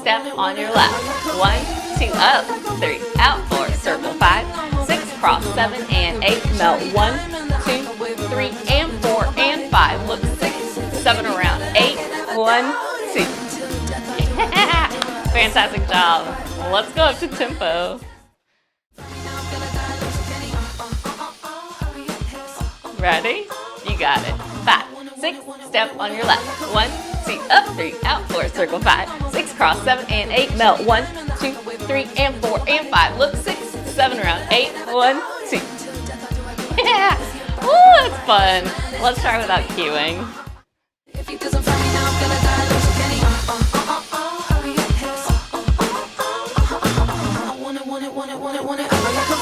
step on your left. 1, 2, up, 3, out, 4, circle 5, 6, cross 7 and 8, melt 1, 2, 3, and 4, and 5. Look 6, 7 around, 8, 1, 2. Fantastic job. Let's go up to tempo. Ready? You got it. 5, 6, step on your left. 1, 2, up, 3, out, 4, circle 5, 6, cross 7 and 8, melt 1, 2, 3, and 4, and 5. Look 6, 7 around, 8, 1, 2. Yeah! Ooh, that's fun. Let's try without cueing. Want it,